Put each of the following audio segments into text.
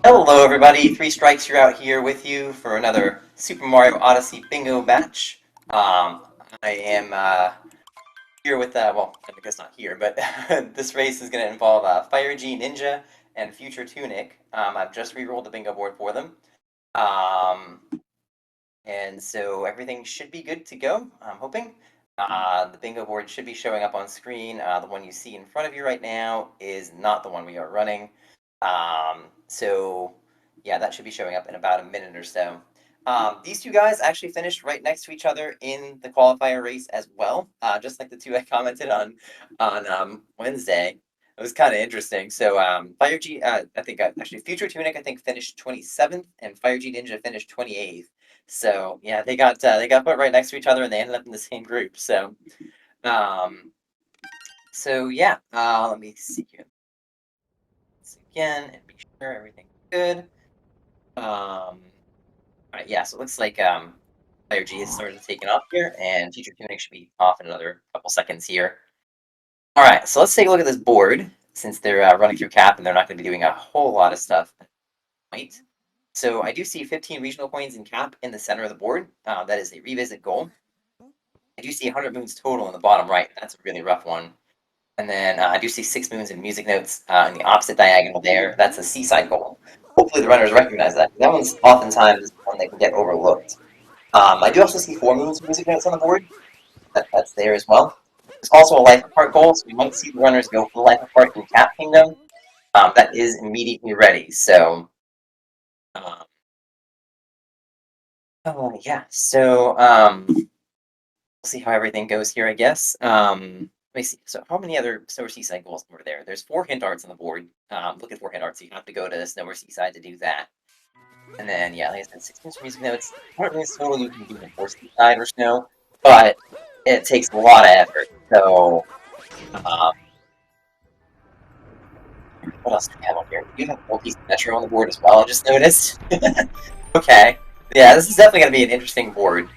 Hello everybody, Three Strikes, you're out here with you for another Super Mario Odyssey bingo match. I am here with, well, I guess not here, but this race is going to involve FireGNinja and FutureTunic. I've just re-rolled the bingo board for them. Um, and so everything should be good to go, I'm hoping. The bingo board should be showing up on screen. The one you see in front of you right now is not the one we are running. So yeah, that should be showing up in about a minute or so. These two guys actually finished right next to each other in the qualifier race as well, just like the two I commented on Wednesday. It was kind of interesting. So I think actually FutureTunic I think finished 27th, and FireGNinja finished 28th. So yeah, they got put right next to each other, and they ended up in the same group. Um, so yeah, let me see here again and make sure everything's good. All right, yeah, so it looks like Player G has started taking off here, and FutureTunic should be off in another couple seconds here. All right, so let's take a look at this board, since they're running through cap and they're not going to be doing a whole lot of stuff. Right. So I do see 15 regional coins in cap in the center of the board. That is a revisit goal. I do see 100 moons total in the bottom right. That's a really rough one. And then I do see 6 moons in music notes in the opposite diagonal there. That's a seaside goal. Hopefully the runners recognize that. That one's oftentimes one that can get overlooked. I do also see 4 moons in music notes on the board. That's there as well. There's also a life apart goal, so we might see the runners go for the life apart in Cap Kingdom. That is immediately ready. So, uh, oh yeah. So we'll see how everything goes here, I guess. Let me see. So how many other Snow or Seaside goals were there? There's 4 hint arts on the board. Look at 4 hint arts. So you have to go to Snow or Seaside to do that. And then, yeah, like I said, 6 minutes for music notes. 100 minutes total you can do in 4 Seaside or Snow, but it takes a lot of effort. So, um, what else do we have on here? We do have Multi Metro on the board as well, I just noticed. Okay. Yeah, this is definitely going to be an interesting board.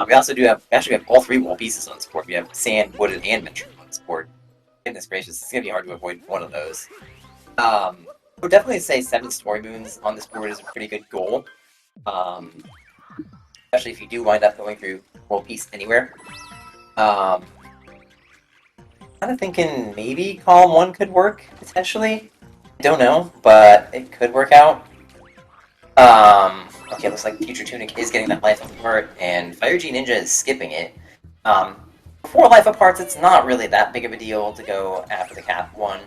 We also do have, actually, we have all 3 wall pieces on this board. We have sand, wooded, and metro on this board. Goodness gracious, it's going to be hard to avoid one of those. I would definitely say 7 story moons on this board is a pretty good goal. Especially if you do wind up going through world piece anywhere. Kind of thinking maybe column 1 could work, potentially. I don't know, but it could work out. Okay, looks like FutureTunic is getting that life apart, and FireGNinja is skipping it. For life aparts, it's not really that big of a deal to go after the cap one.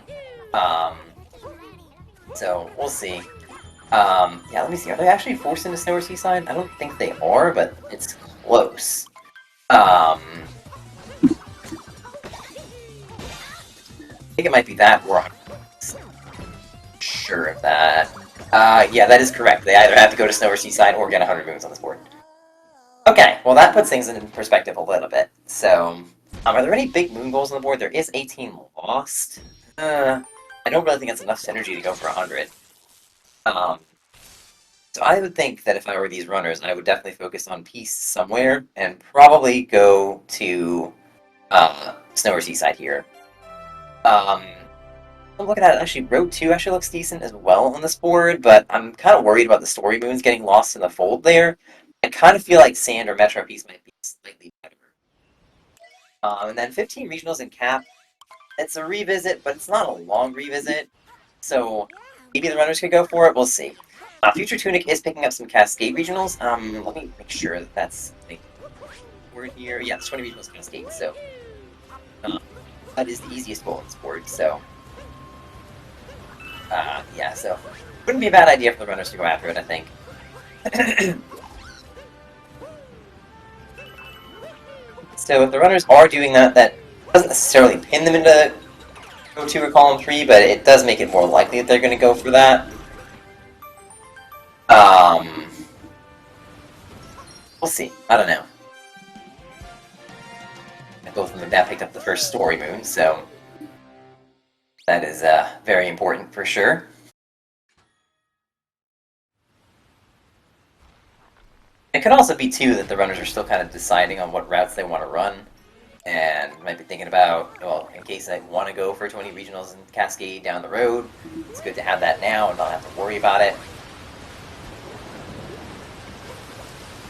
So we'll see. Yeah, let me see. Are they actually forced into Snow or Seaside? I don't think they are, but it's close. I think it might be that, or I'm sure of that. Yeah, that is correct. They either have to go to Snow or Seaside or get 100 moons on this board. Okay, well that puts things in perspective a little bit. So, are there any big moon goals on the board? There is 18 lost. I don't really think that's enough synergy to go for 100. So I would think that if I were these runners, I would definitely focus on peace somewhere and probably go to Snow or Seaside here. I'm looking at it, actually, Road 2 actually looks decent as well on this board, but I'm kind of worried about the story moons getting lost in the fold there. I kind of feel like Sand or Metro Piece might be slightly better. And then 15 regionals in cap. It's a revisit, but it's not a long revisit, so maybe the runners could go for it. We'll see. FutureTunic is picking up some Cascade regionals. Let me make sure that that's the word here. Yeah, it's 20 regionals Cascade, so that is the easiest goal on this board, so yeah, so wouldn't be a bad idea for the runners to go after it, I think. So if the runners are doing that, that doesn't necessarily pin them into Go 2 or Column 3, but it does make it more likely that they're going to go for that. We'll see. I don't know. Both of them now picked up the first story moon, so that is very important for sure. It could also be, too, that the runners are still kind of deciding on what routes they want to run, and might be thinking about, well, in case I want to go for 20 regionals and Cascade down the road, it's good to have that now and not have to worry about it.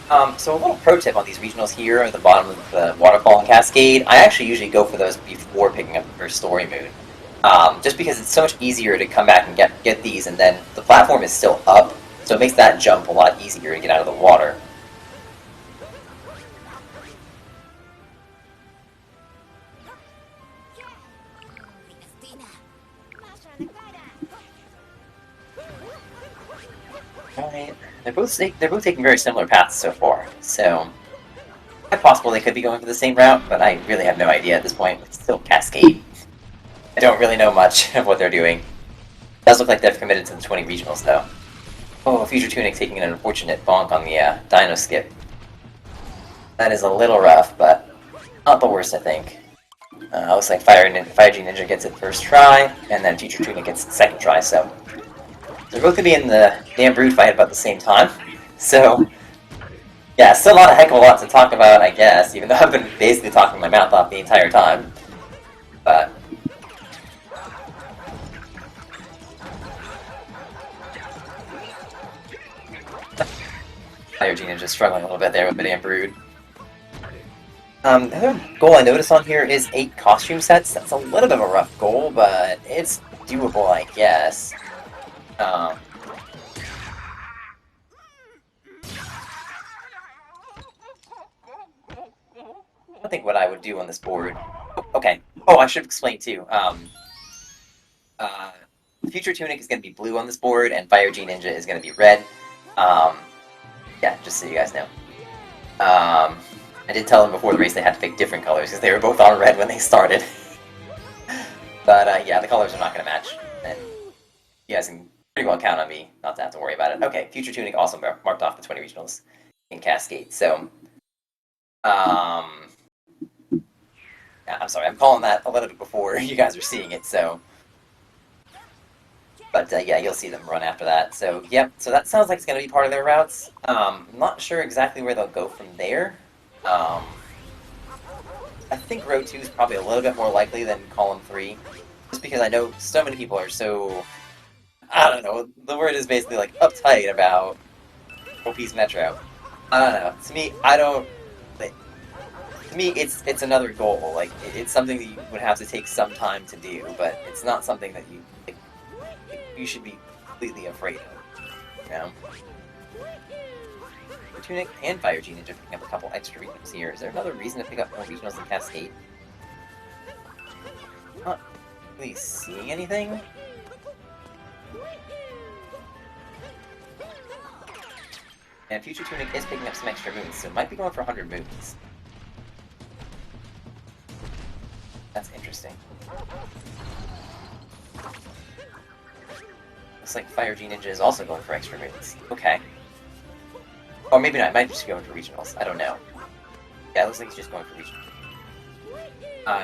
So a little pro tip on these regionals here at the bottom of the waterfall and cascade, I actually usually go for those before picking up the first story moon. Just because it's so much easier to come back and get these, and then the platform is still up, so it makes that jump a lot easier to get out of the water. Alright, they're both taking very similar paths so far, so it's possible they could be going for the same route, but I really have no idea at this point. It's still Cascade. I don't really know much of what they're doing. It does look like they've committed to the 20 regionals, though. Oh, FutureTunic taking an unfortunate bonk on the Dino Skip. That is a little rough, but not the worst, I think. Looks like FireGNinja gets it first try, and then FutureTunic gets it second try, so they're both going to be in the damn brood fight about the same time. So, yeah, still not a heck of a lot to talk about, I guess, even though I've been basically talking my mouth off the entire time. But FireGNinja just struggling a little bit there with the damn brood. The other goal I noticed on here is 8 costume sets. That's a little bit of a rough goal, but it's doable, I guess. I think what I would do on this board... Okay. Oh, I should explain, too. FutureTunic is going to be blue on this board, and FireGNinja is going to be red. Yeah, just so you guys know. I did tell them before the race they had to pick different colors, because they were both on red when they started. But, yeah, the colors are not going to match. And you guys can pretty well count on me not to have to worry about it. Okay, FutureTunic also marked off the 20 regionals in Cascade, so... yeah, I'm sorry, I'm calling that a little bit before you guys are seeing it, so... But, yeah, you'll see them run after that. So, yep, so that sounds like it's going to be part of their routes. I'm not sure exactly where they'll go from there. I think row 2 is probably a little bit more likely than column 3. Just because I know so many people are so... I don't know, the word is basically, like, uptight about OP's Metro. I don't know. To me, I don't... To me, it's another goal. Like, it's something that you would have to take some time to do, but it's not something that you should be completely afraid of, you know? FutureTunic and FireGNinja picking up a couple extra regionals here. Is there another reason to pick up more regionals in Cascade? Not really seeing anything. And FutureTunic is picking up some extra moons, so it might be going for 100 moons. That's interesting. Looks like FireGNinja is also going for extra moons. Okay. Or maybe not, it might just be going for regionals. I don't know. Yeah, it looks like he's just going for regionals.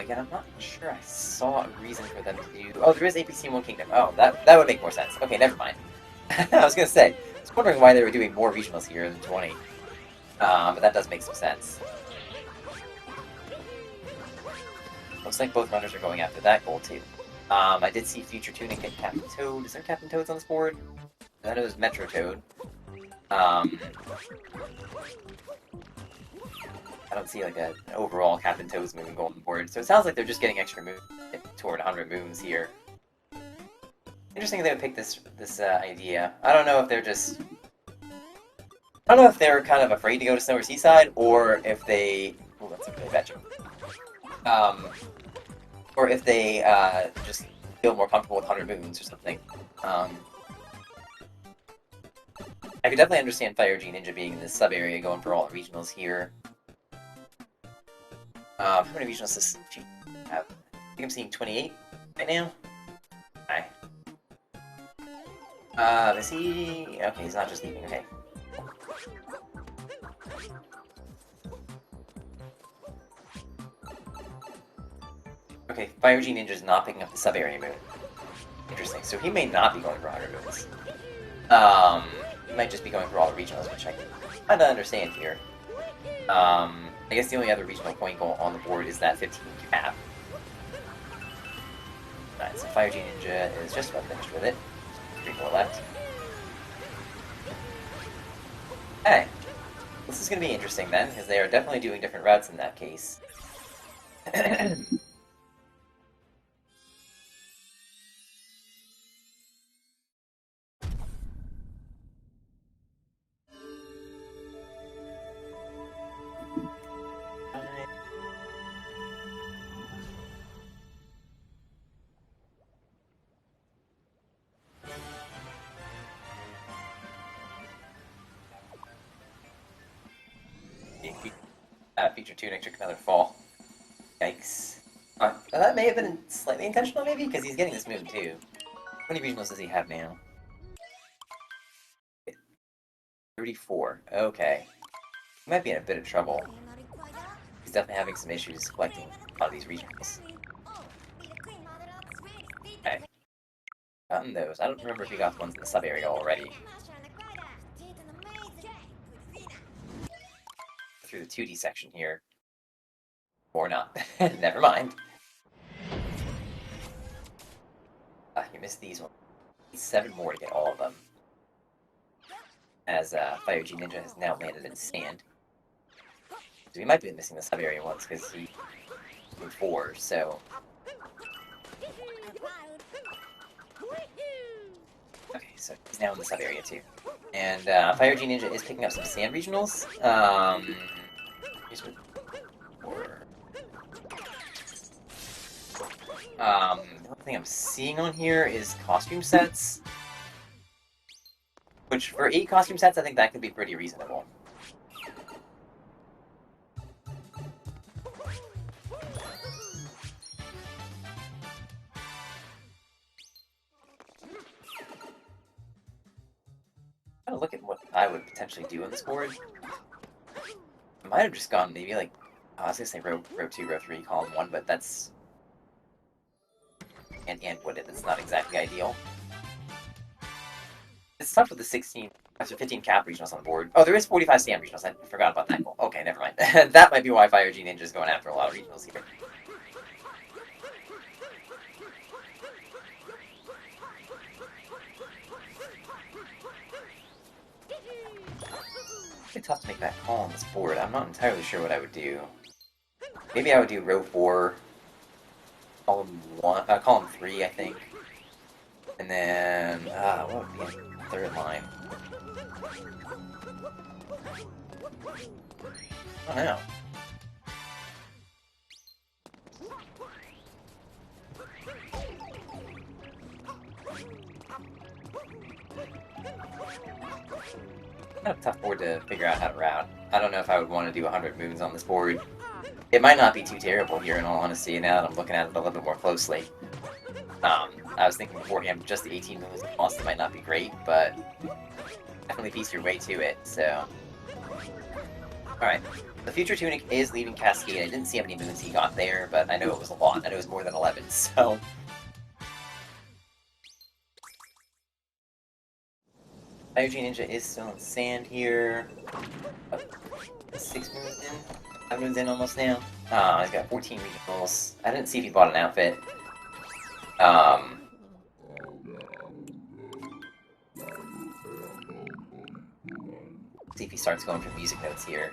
Again, I'm not sure I saw a reason for them to do... Oh, there is APC in One Kingdom. Oh, that would make more sense. Okay, never mind. I was gonna say, I was wondering why they were doing more regionals here than 20. But that does make some sense. Looks like both runners are going after that goal, too. I did see FutureTunic get Captain Toad. Is there Captain Toads on this board? I thought it was Metro Toad. I don't see like an overall Captain Toads moon going on the board, so it sounds like they're just getting extra moons toward 100 moons here. Interesting they would pick this idea. I don't know if they're just... I don't know if they're kind of afraid to go to Snow or Seaside, or if they... Oh, that's a really bad joke. Or if they just feel more comfortable with 100 moons or something. I could definitely understand FireGNinja being in this sub-area going for all the regionals here. How many regionals does she have? I think I'm seeing 28 right now. Okay. Is he... Okay, he's not just leaving, okay. Okay, FireGNinja is not picking up the sub-area moon. Interesting, so he may not be going for 100 moons. He might just be going for all the regionals, which I can kinda understand here. I guess the only other regional point goal on the board is that 15 cap. Alright, so FireGNinja is just about finished with it. 3 more left. Okay. This is going to be interesting then, because they are definitely doing different routes in that case. FutureTunic took another fall. Yikes. That may have been slightly intentional, maybe, because he's getting this moon too. How many regionals does he have now? 34. Okay. He might be in a bit of trouble. He's definitely having some issues collecting a lot of these regionals. Okay. Gotten those. I don't remember if he got the ones in the sub-area already. Through the 2D section here. Or not. Never mind. You missed these ones. 7 more to get all of them. As FireGNinja has now landed in sand. So he might be missing the sub-area ones because he moved 4, so... Okay, so he's now in the sub-area too. And FireGNinja is picking up some sand regionals. The only thing I'm seeing on here is costume sets. Which, for 8 costume sets, I think that could be pretty reasonable. I'm gonna look at what I would potentially do on this board. I might have just gone maybe like, I was gonna say row 2, row 3, column 1, but that's... And wooded, that's not exactly ideal. It's tough with the 15 cap regionals on the board. Oh, there is 45 stand regionals. I forgot about that goal. Okay, never mind. That might be why FireGNinja is going after a lot of regionals here. It's tough to make that call on this board. I'm not entirely sure what I would do. Maybe I would do row 4, column 3, I think. And then, what would be a third line? I don't know. Kind of a tough board to figure out how to route. I don't know if I would want to do 100 moons on this board. It might not be too terrible here, in all honesty, now that I'm looking at it a little bit more closely. I was thinking beforehand, just the 18 moons lost it might not be great, but definitely piece your way to it, so... Alright, the FutureTunic is leaving Cascade. I didn't see how many moons he got there, but I know it was a lot. I know it was more than 11, so... FireGNinja is still in sand here. 6 moons in? 5 moons in almost now. He's got 14 regionals. I didn't see if he bought an outfit. See if he starts going for music notes here.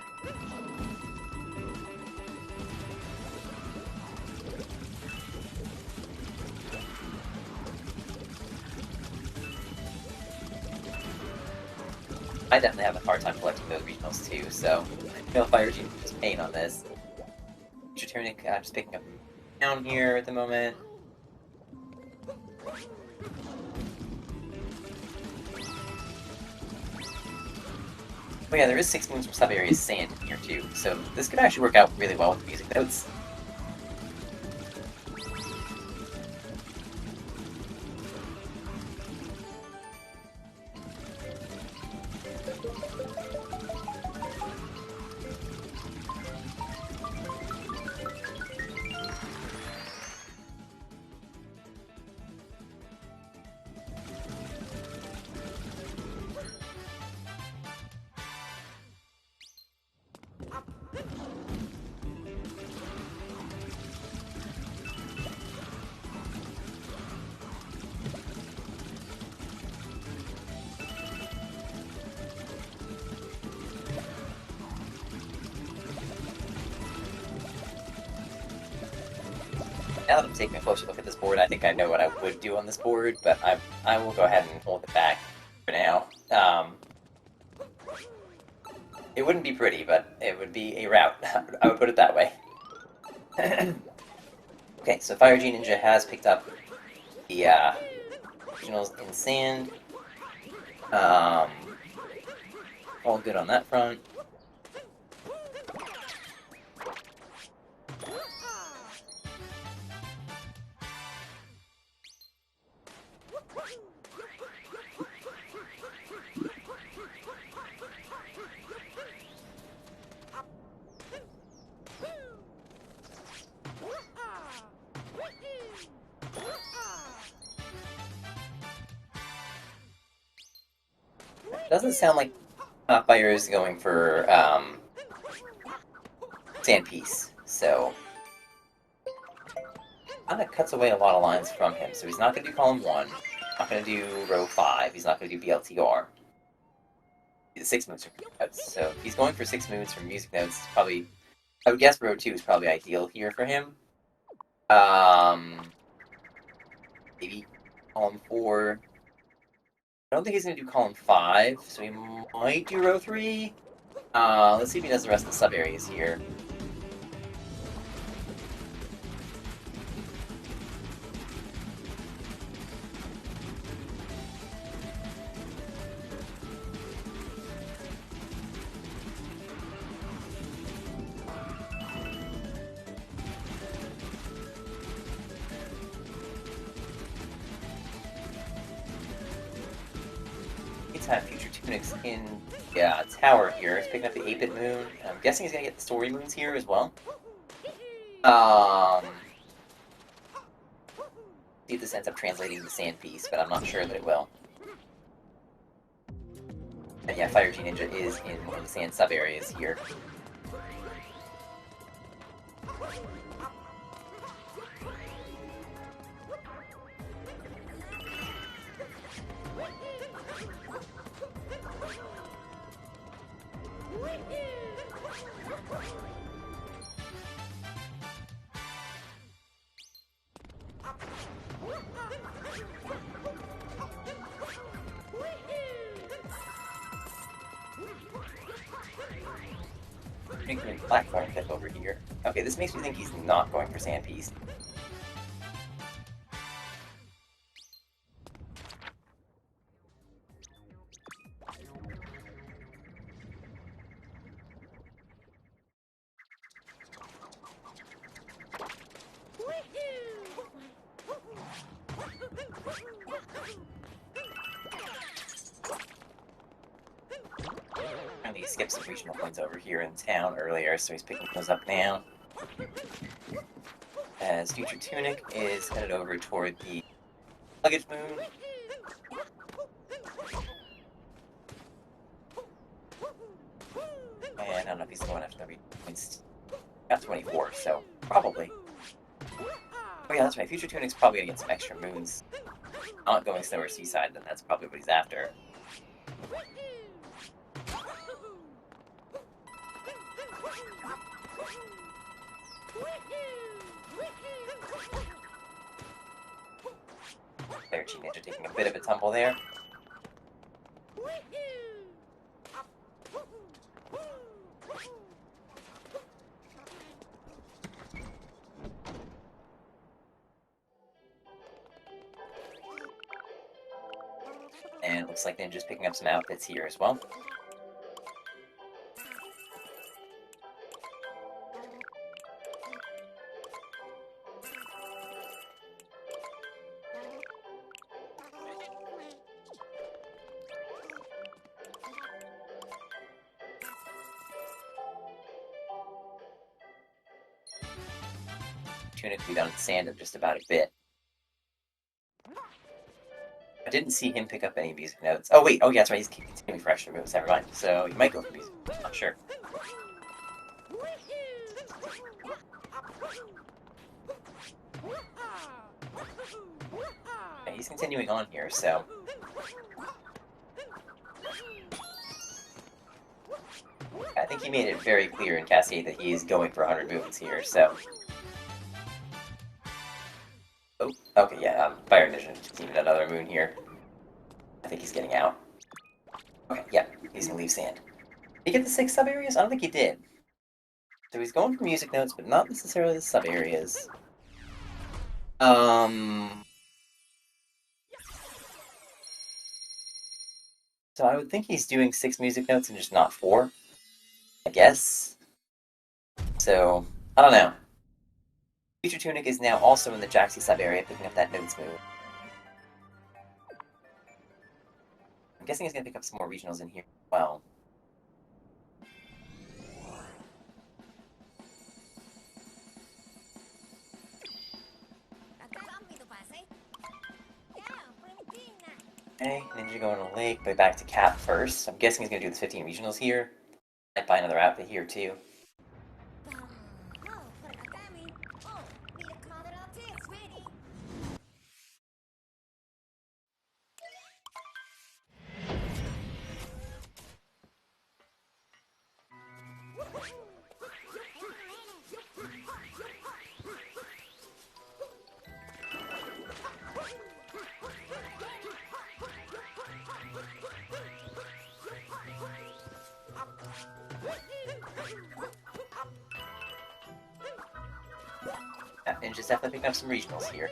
I definitely have a hard time collecting those regionals too, so I feel FireGNinja is paying on this. FutureTunic just picking up down here at the moment. Oh yeah, there is 6 moons from sub-area sand in here too, so this could actually work out really well with music notes. Now that I'm taking a closer look at this board, I think I know what I would do on this board, but I will go ahead and hold it back for now. It wouldn't be pretty, but it would be a route. I would put it that way. Okay, so FireGNinja has picked up the originals in sand. All good on that front. Doesn't sound like Fire is going for Sand Piece, so kind of cuts away a lot of lines from him. So he's not going to do column 1, not going to do row 5, he's not going to do BLTR. He's 6 moves from music notes. So if he's going for 6 moves from music notes, probably, I would guess row 2 is probably ideal here for him. Maybe column 4. I don't think he's going to do column 5, so he might do row 3. Let's see if he does the rest of the sub-areas here. Have FutureTunic's in tower here. He's picking up the 8-bit moon. I'm guessing he's gonna get the story moons here as well. See if this ends up translating to Sand Piece, but I'm not sure that it will. And yeah, FireGNinja is in one of the sand sub areas here. Platform clip over here. Okay, this makes me think he's not going for Sand Piece. He skipped some regional points over here in town earlier, so he's picking those up now. As FutureTunic is headed over toward the luggage moon. And I don't know if he's going after the regional points. Got 24, so probably. Oh yeah, that's right. FutureTunic's probably gonna get some extra moons. Not going Snow or Seaside, then that's probably what he's after. FireGNinja taking a bit of a tumble there. And it looks like Ninja's picking up some outfits here as well. Tunic will be down in sand in just about a bit. I didn't see him pick up any music notes. Oh wait, oh yeah, that's right, he's continuing for extra moves, never mind. So he might go for music, I'm not sure. Yeah, he's continuing on here, so... I think he made it very clear in Cascade that he is going for 100 moves here, so... Okay, yeah, FireGNinja just needed another moon here. I think he's getting out. Okay, yeah, he's gonna leave sand. Did he get the 6 sub-areas? I don't think he did. So he's going for music notes, but not necessarily the sub-areas. So I would think he's doing 6 music notes and just not 4, I guess. So, I don't know. FutureTunic is now also in the Jaxi sub-area, picking up that notes move. I'm guessing he's gonna pick up some more regionals in here as well. Okay, Ninja going to Lake, but back to Cap first. I'm guessing he's going to do the 15 regionals here. Might buy another outfit here too. Ninja's definitely picking up some regionals here.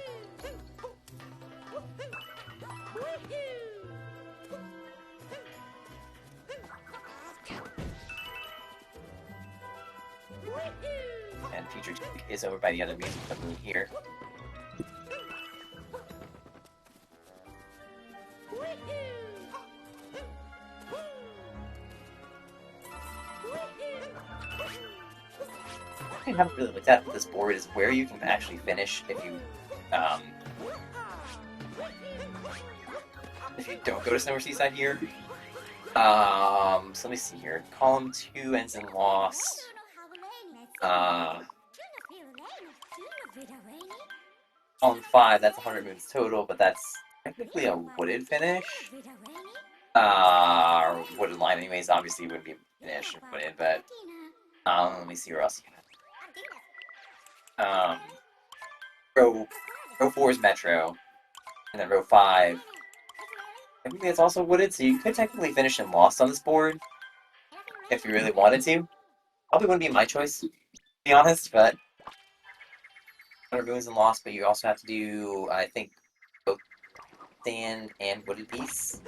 And FutureTunic is over by the other music company here. I haven't really looked at this board is where you can actually finish if you don't go to Snow or Seaside here. So let me see here. Column 2 ends in loss. Column 5, that's 100 moons total, but that's technically a wooded finish. Or wooded line anyways, obviously it wouldn't be a finish and wooded, but let me see where else you can. Row 4 is Metro, and then row 5. I think it's also wooded, so you could technically finish in Lost on this board if you really wanted to. Probably wouldn't be my choice, to be honest, but 100 moons in Lost, but you also have to do, I think, both sand and wooded piece.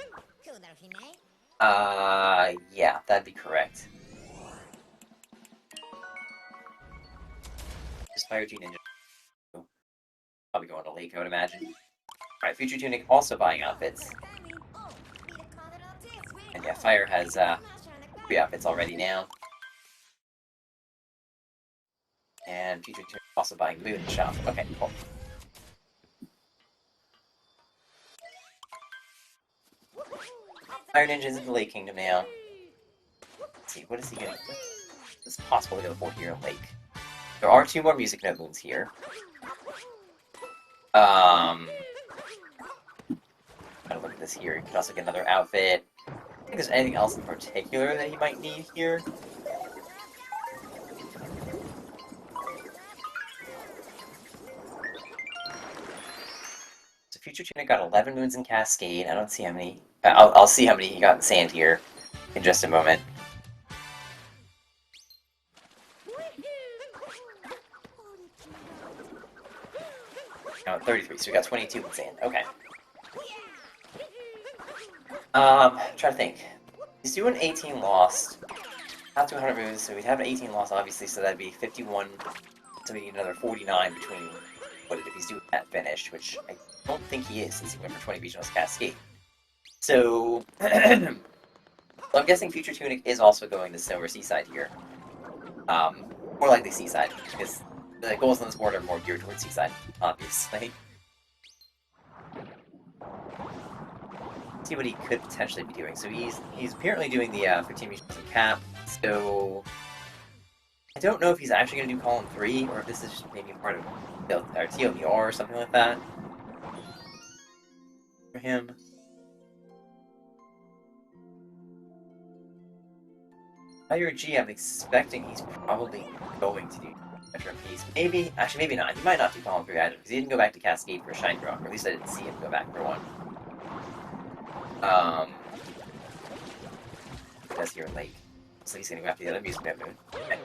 Yeah, that'd be correct. Just FireGNinja. Probably going to Lake, I would imagine. Alright, FutureTunic also buying outfits. And yeah, Fire has 3 outfits already now. And FutureTunic also buying Moon Shop. Okay, cool. FireGNinja's in the Lake Kingdom now. Let's see, what is he going to... It's possible to go for here in Lake. There are 2 more music note moons here. Gotta look at this here. You could also get another outfit. I don't think there's anything else in particular that he might need here. So FutureTunic got 11 moons in Cascade. I don't see how many... I'll see how many he got in Sand here in just a moment. Oh, 33, so we got 22 in Sand. Okay. Try to think. He's doing 18 lost. Not 200 moves, so we'd have an 18 loss, obviously, so that'd be 51. So we need another 49 between what if he's doing that finish, which I don't think he is, since he went for 20 regionals Cascade. So, I'm guessing FutureTunic is also going to Snow or Seaside here. More likely Seaside, because the goals on this board are more geared towards Seaside, obviously. See what he could potentially be doing. So he's apparently doing the 15 regionals in Cap, so I don't know if he's actually going to do column 3, or if this is just maybe part of TLDR or something like that for him. FireG, I'm expecting he's probably going to do Metro piece. Maybe, actually, maybe not. He might not do Column 3 either, because he didn't go back to Cascade for a Shiny Rock, or at least I didn't see him go back for one. That's here in Lake. So he's gonna go after the other Music Note Moon. Okay.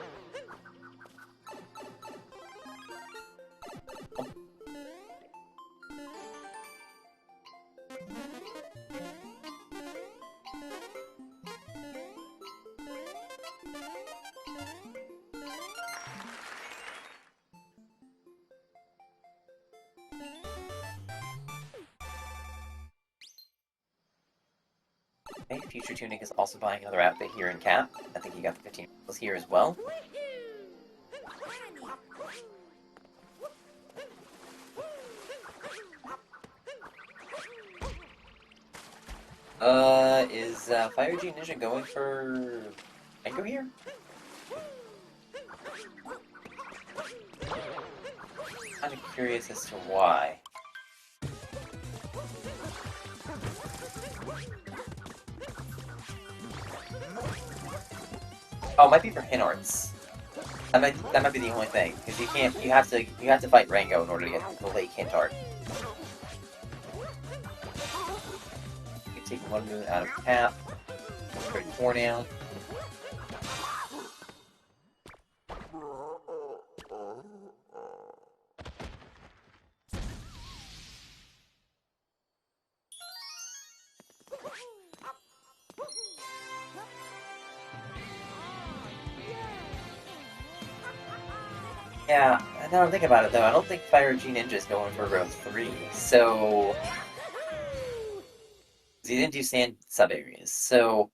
Okay, FutureTunic is also buying another outfit here in Cap. I think he got the 15 kills here as well. Is FireGNinja going for Mango here? Kind of curious as to why. Oh, it might be for hint arts. That might be the only thing, because you have to fight Rango in order to get the Lake hint art. You take one moon out of Cap. 34 now. Yeah, now I'm thinking about it though, I don't think FireGNinja is going for row 3, so... He didn't do sand sub-areas, so...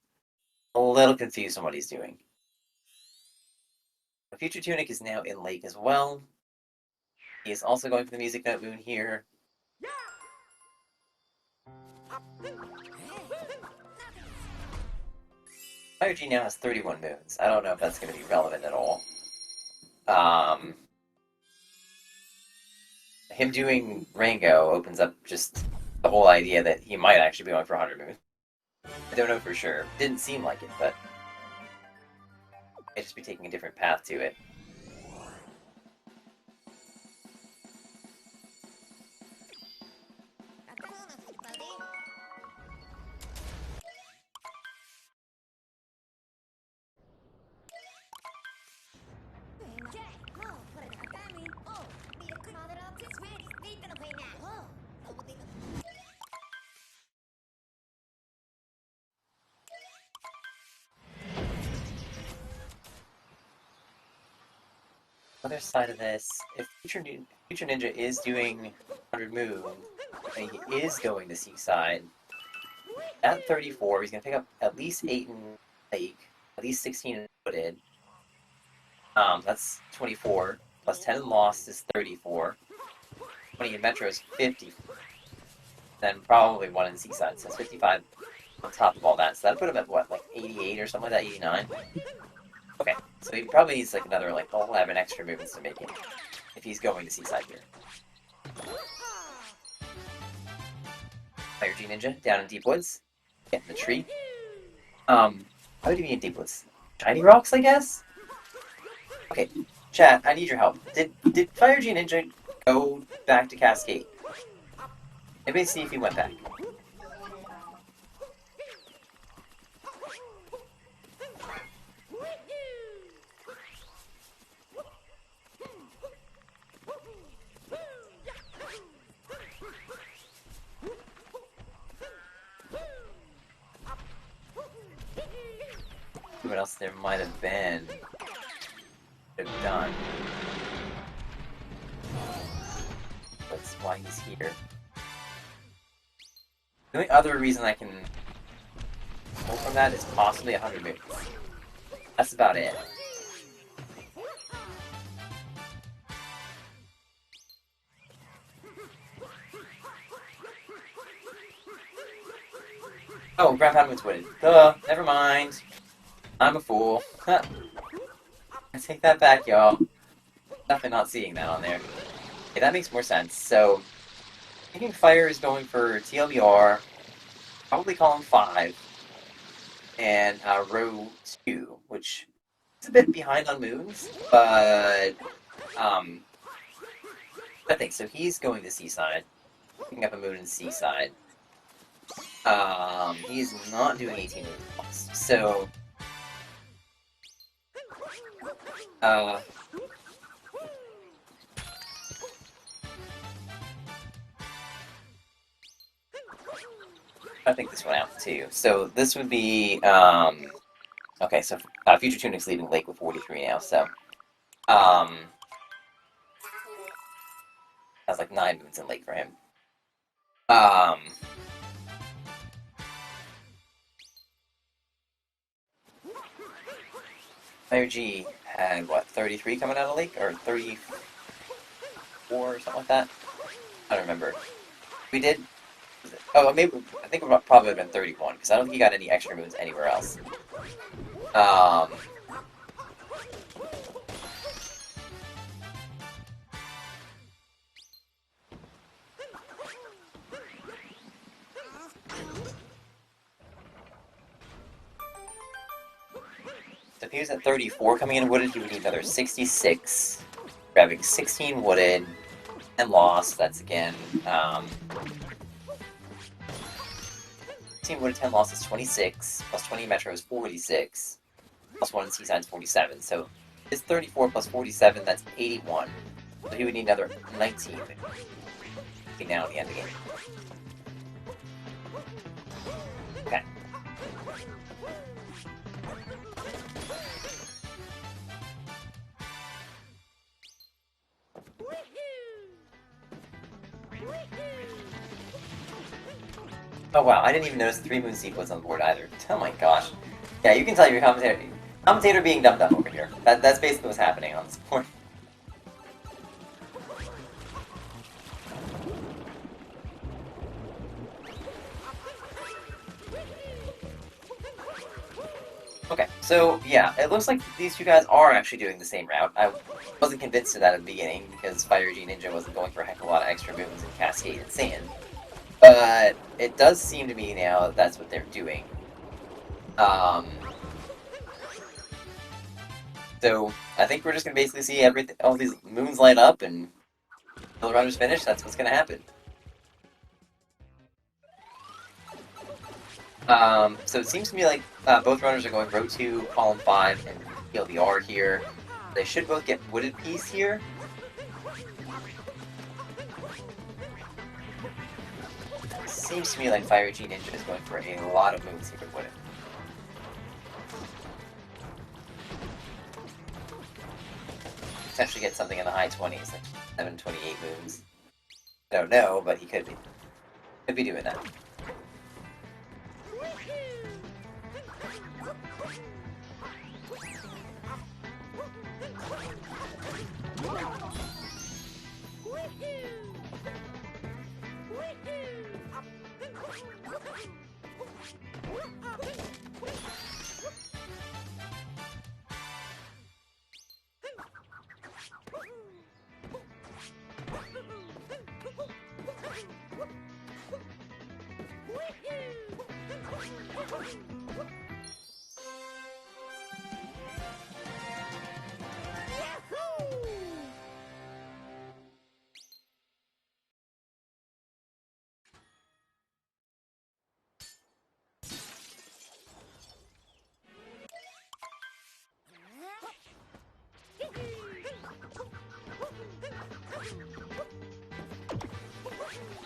a little confused on what he's doing. FutureTunic is now in Lake as well. He is also going for the Music Note Moon here. FireG now has 31 moons. I don't know if that's going to be relevant at all. Him doing Rango opens up just the whole idea that he might actually be going for 100 moons. I don't know for sure. Didn't seem like it, but might just be taking a different path to it. Other side of this, if FutureNinja is doing 100 moon, and he is going to Seaside, at 34, he's going to pick up at least 8 in Lake, at least 16 in Wooded. That's 24, plus 10 in Lost is 34, 20 in Metro is 50, then probably 1 in Seaside, so that's 55 on top of all that. So that put him at what, like 88 or something like that, 89? Okay, so he probably needs like another like 11 extra movements to make it, if he's going to Seaside here. FireGNinja down in Deep Woods, getting the tree. How would he be in Deep Woods? Shiny rocks, I guess? Okay, chat, I need your help. Did FireGNinja go back to Cascade? Maybe see if he went back. What else there might have been. Could have done. That's why he's here. The only other reason I can pull from that is possibly 100 moves. That's about it. Oh, Grandpa Moon's Wooded. Duh, never mind. I'm a fool. I take that back, y'all. Definitely not seeing that on there. Okay, that makes more sense. So, thinking Fire is going for TLBR, probably column 5, and row 2, which is a bit behind on moons, but I think so. He's going to Seaside, picking up a moon in Seaside. He's not doing 18 moons lost. So, I think this one out too. So this would be okay. So FutureTunic's leaving Lake with 43 now. So that's like 9 moons in Lake for him. FireG had what, 33 coming out of Lake, or 34 or something like that. I don't remember. We did. Oh, maybe I think it would probably have been 31 because I don't think he got any extra moons anywhere else. So if he was at 34 coming in wooded, he would need another 66, grabbing 16 wooded, and lost. That's again 16 wooded, 10 lost is 26, plus 20 metro is 46, plus 1 in Seaside is 47. So his 34 plus 47, that's 81. So he would need another 19 between now and the end of the game. Okay. Oh wow, I didn't even notice 3 moon sequence on the board either. Oh my gosh. Yeah, you can tell your commentator being dumbed up over here. That's basically what's happening on this board. Okay, so yeah, it looks like these two guys are actually doing the same route. I wasn't convinced of that at the beginning because FireGNinja wasn't going for a heck of a lot of extra moons in Cascade and Sand. But it does seem to me now that that's what they're doing. So I think we're just gonna basically see all these moons light up, and until the runners finish, that's what's gonna happen. So it seems to me like both runners are going row 2, column 5, and PLDR here. They should both get wooded piece here. Seems to me like FireGNinja is going for a lot of moons here with wooded. Potentially get something in the high 20s, like 728 moons. I don't know, but he could be. Could be doing that.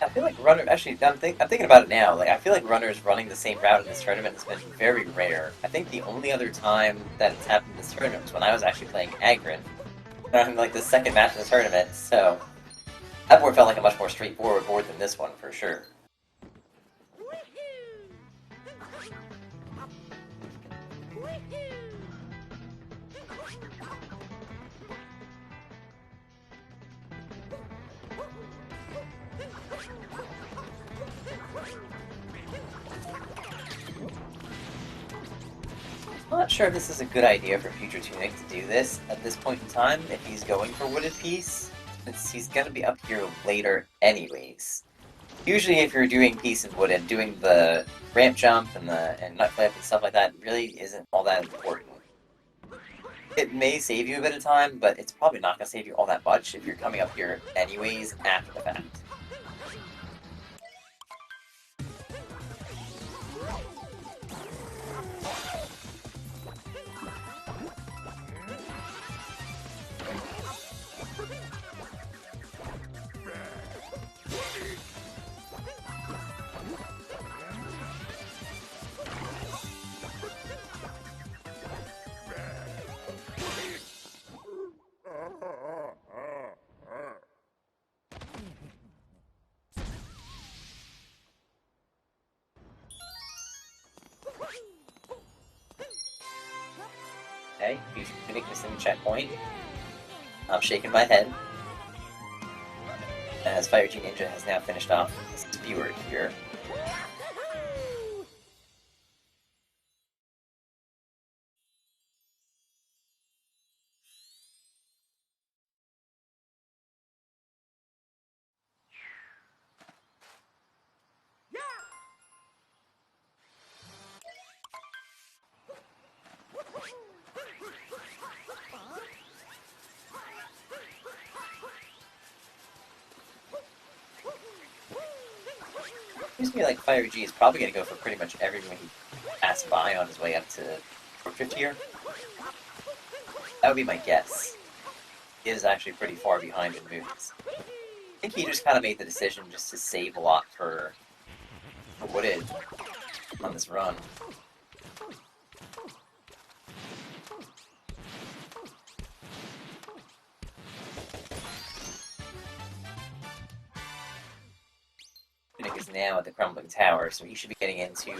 I feel like actually, I'm thinking about it now. Like, I feel like runners running the same route in this tournament has been very rare. I think the only other time that it's happened in this tournament was when I was actually playing Agrin, on like the second match of the tournament. So that board felt like a much more straightforward board than this one for sure. I'm not sure if this is a good idea for FutureTunic to do this at this point in time, if he's going for wooded piece, since he's going to be up here later anyways. Usually if you're doing piece and wooded, doing the ramp jump and nut flip and stuff like that really isn't all that important. It may save you a bit of time, but it's probably not going to save you all that much if you're coming up here anyways after the fact. Okay, FutureTunic missing the checkpoint. I'm shaking my head. As FireGNinja has now finished off this viewer here. Seems to me like FireG is probably going to go for pretty much everyone he passed by on his way up to Portrait here. That would be my guess. He is actually pretty far behind in moves. I think he just kind of made the decision just to save a lot for Wooded on this run. Nick is now at the Crumbling Tower, so he should be getting into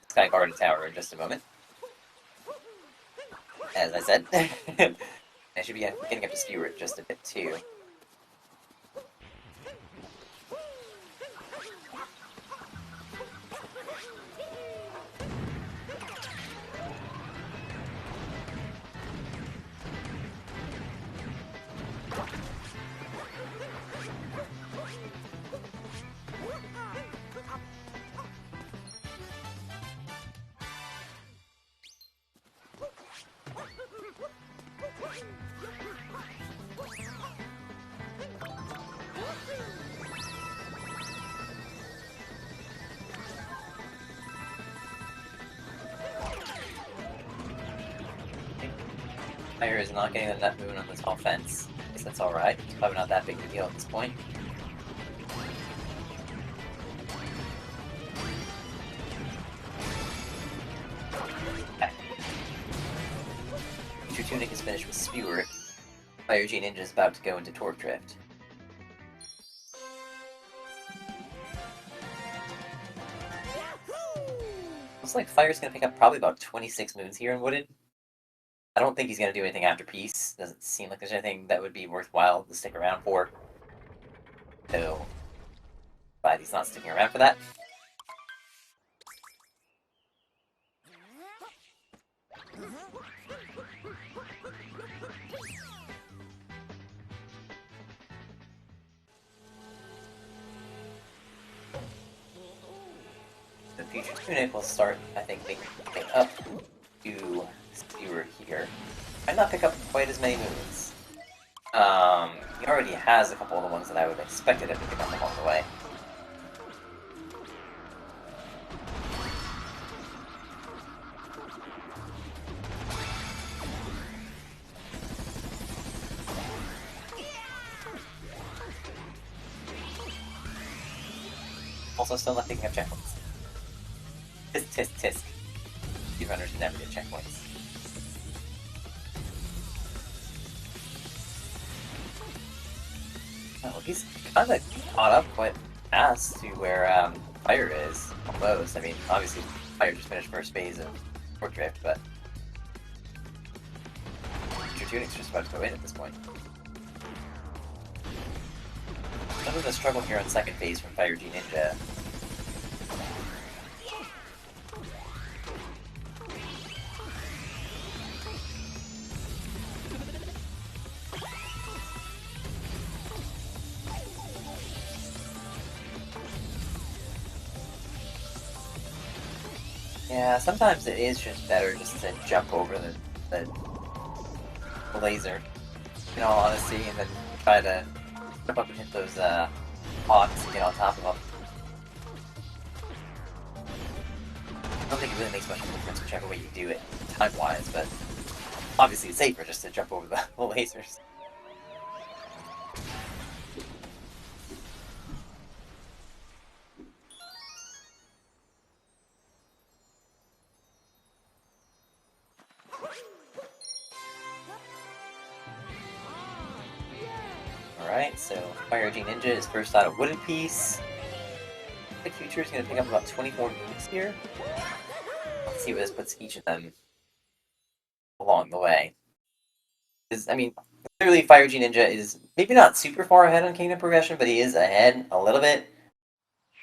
Sky Garden Tower in just a moment. As I said, I should be getting up to Skewer just a bit too. Fire is not getting the nut moon on the tall fence. I guess that's alright. It's probably not that big of a deal at this point. Okay. FutureTunic is finished with Spewer. FireGNinja is about to go into Torque Drift. Looks like Fire's going to pick up probably about 26 moons here in Wooded. I don't think he's going to do anything after Peace. Doesn't seem like there's anything that would be worthwhile to stick around for. So, glad he's not sticking around for that. The FutureTunic will start, I think, making up to Skewer here. Might not pick up quite as many moves. He already has a couple of the ones that I would have expected him to pick up along the way. Also still not picking up checkpoints. Tisk, tisk, tisk. Speedrunners never get checkpoints. Oh, he's kind of caught up quite fast to where Fire is, almost. I mean, obviously, Fire just finished first phase of Torque Drift, but FutureTunic's just about to go in at this point. A bit of a struggle here on second phase from FireGNinja. Yeah, sometimes it is just better just to jump over the the laser, in all honesty, and then try to jump up and hit those hawks and get on top of them. I don't think it really makes much of a difference whichever way you do it, time-wise, but obviously it's safer just to jump over the lasers. Alright, so FireGNinja is first out of Wooden Piece. I think Future is going to pick up about 24 moves here. Let's see what this puts each of them along the way. I mean, clearly FireGNinja is maybe not super far ahead on Kingdom Progression, but he is ahead a little bit.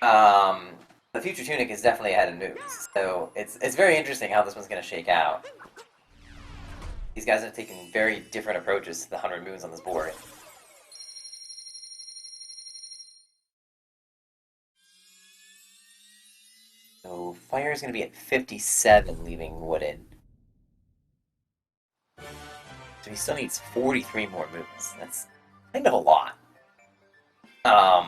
The FutureTunic is definitely ahead in moves, so it's very interesting how this one's going to shake out. These guys have taken very different approaches to the 100 moves on this board. So Fire is going to be at 57, leaving Wooden. So he still needs 43 more moves. That's kind of a lot. I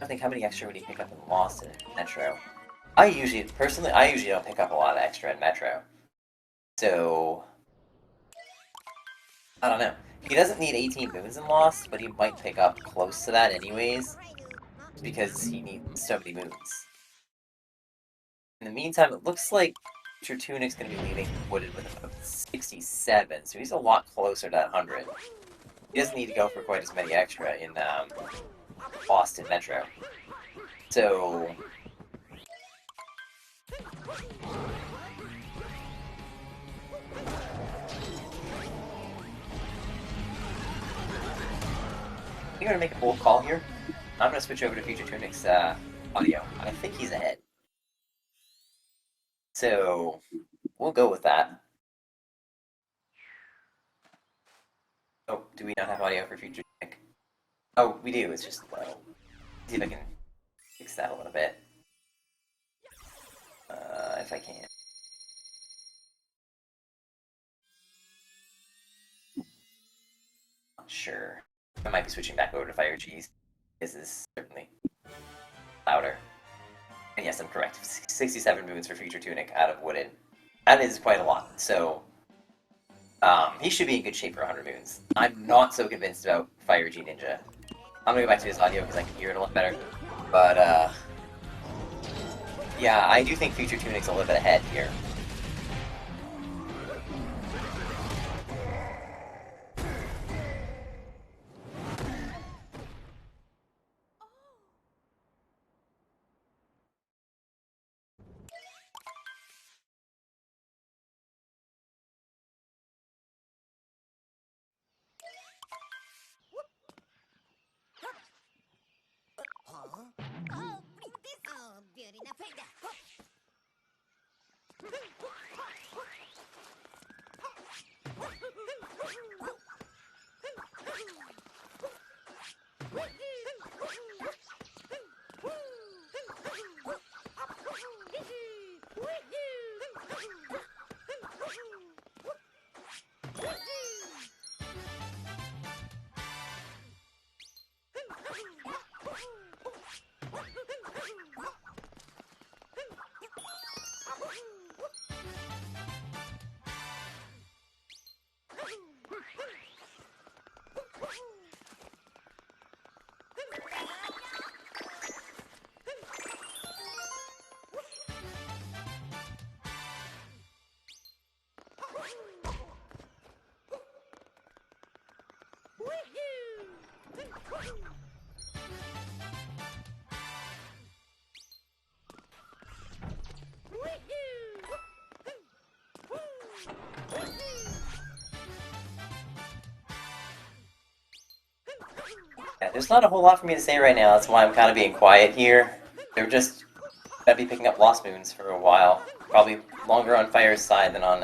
don't think how many extra would he pick up in Lost and Metro. Personally, I usually don't pick up a lot of extra in Metro. So, I don't know. He doesn't need 18 moons in Lost, but he might pick up close to that anyways, because he needs so many moons. In the meantime, it looks like FutureTunic's going to be leaving Wooden with about 67, so he's a lot closer to that 100. He doesn't need to go for quite as many extra in Lost and Metro. So... I'm going to make a bold call here. I'm going to switch over to FutureTunic's audio. I think he's ahead. So, we'll go with that. Oh, do we not have audio for FutureTunic? Oh, we do, it's just low. Let's see if I can fix that a little bit. If I can. Not sure. I might be switching back over to FireG's. This is certainly louder. And yes, I'm correct. 67 moons for FutureTunic out of Wooden. That is quite a lot. So, he should be in good shape for 100 moons. I'm not so convinced about FireGNinja. I'm gonna go back to his audio because I can hear it a lot better. But, yeah, I do think FutureTunic's a little bit ahead here. Yeah, there's not a whole lot for me to say right now, that's why I'm kind of being quiet here. They're just gonna be picking up Lost Moons for a while. Probably longer on Fire's side than on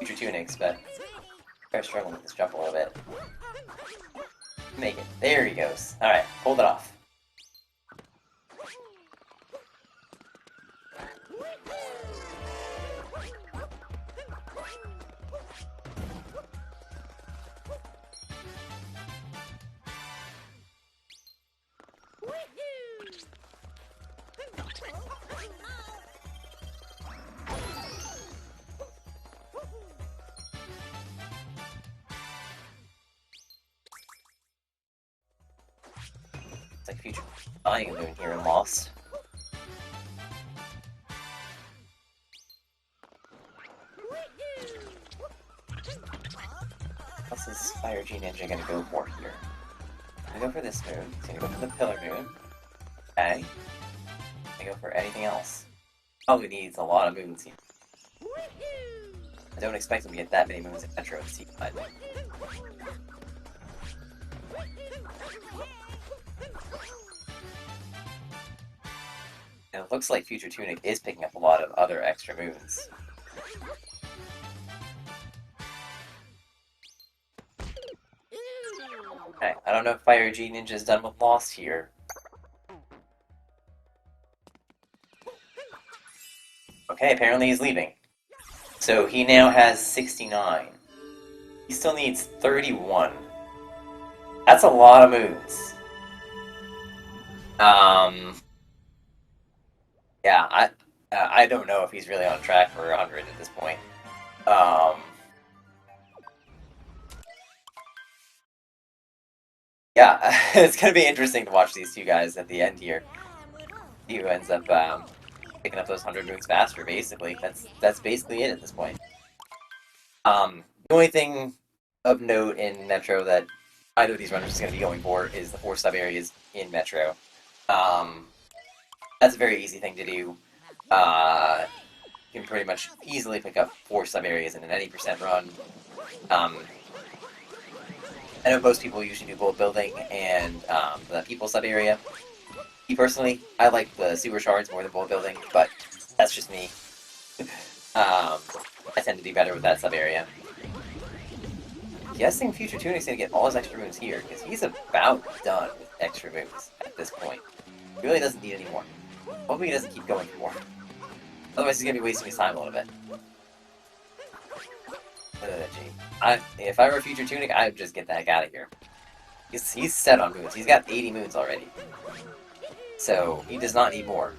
FutureTunic's, but Fire's struggling with this jump a little bit. Make it. There he goes. Alright, hold it off. Future buying a moon here in Lost. What's this FireGNinja gonna go for here? He's gonna go for this moon. He's gonna go for the pillar moon. Okay. He's gonna go for anything else. Probably needs a lot of moons here. I don't expect him to get that many moons in Metro to see, but... And it looks like FutureTunic is picking up a lot of other extra moons. Okay, I don't know if FireGNinja is done with Lost here. Okay, apparently he's leaving. So he now has 69. He still needs 31. That's a lot of moons. Yeah, I don't know if he's really on track for 100 at this point. Yeah, it's gonna be interesting to watch these two guys at the end here. See who ends up picking up those 100 moons faster. Basically, that's basically it at this point. The only thing of note in Metro that either of these runners is going to be going for is the 4 sub areas in Metro. That's a very easy thing to do. You can pretty much easily pick up 4 sub areas in an any % run. I know most people usually do bullet building and the people sub area. Me personally, I like the sewer shards more than bullet building, but that's just me. I tend to do better with that sub area. I'm guessing FutureTunic's gonna get all his extra moons here, because he's about done with extra moons at this point. He really doesn't need any more. Hopefully he doesn't keep going for more. Otherwise he's gonna be wasting his time a little bit. If I were FutureTunic, I'd just get the heck out of here. He's set on moons. He's got 80 moons already. So, he does not need more.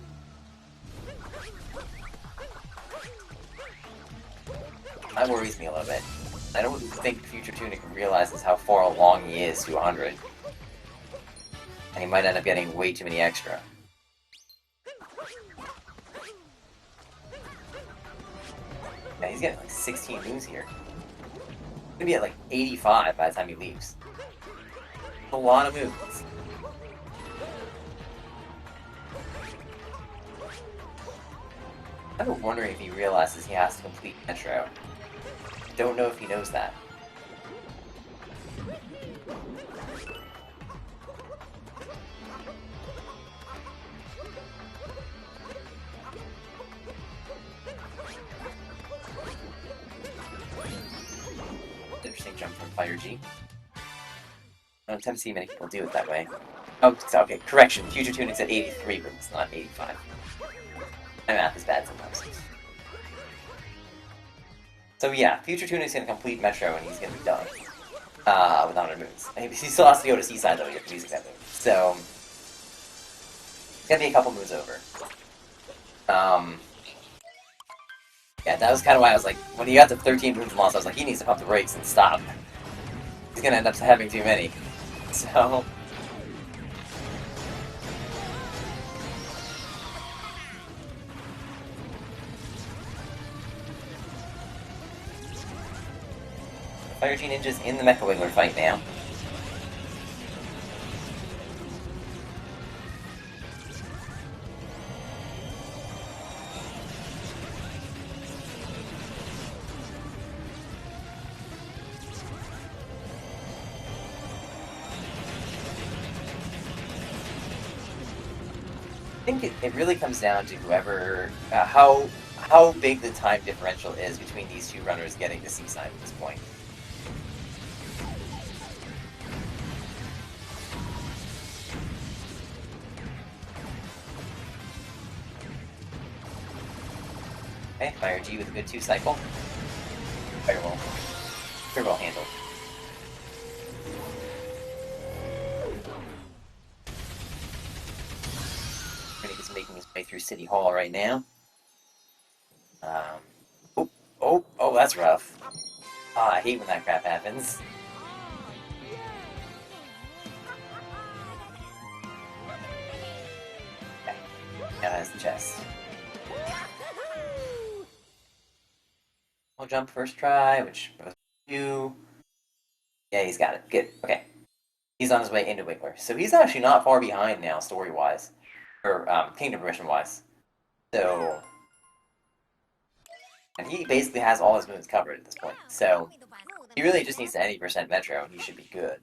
That worries me a little bit. I don't think FutureTunic realizes how far along he is to 100. And he might end up getting way too many extra. Yeah, he's getting like 16 moons here. He's gonna be at like 85 by the time he leaves. A lot of moons. I'm wondering if he realizes he has to complete Metro. Don't know if he knows that. Interesting jump from FireG. I don't tend to see many people do it that way. Oh, okay, correction. FutureTunic's at 83, but it's not 85. My math is bad sometimes. So yeah, FutureTunic's gonna complete Metro and he's gonna be done. With 100 moons. He still has to go to Seaside though, you have to use that moon. So, it's gonna be a couple moons over. Yeah, that was kind of why I was like, when he got to 13 moons lost, I was like, he needs to pump the brakes and stop. He's gonna end up having too many. So... FireGNinja's in the Mecha Wiggler fight now. I think it really comes down to whoever, how big the time differential is between these two runners getting to Seaside at this point. Okay, FireG with a good 2 cycle. Very well handled. He's making his way through City Hall right now. Oh, that's rough. I hate when that crap happens. Yeah, that's the chest. I'll jump first try, which both do. Yeah, he's got it. Good. Okay. He's on his way into Wiggler. So he's actually not far behind now, story-wise. Or Kingdom Progression-wise. So... And he basically has all his moves covered at this point. So he really just needs to 80% Metro, and he should be good.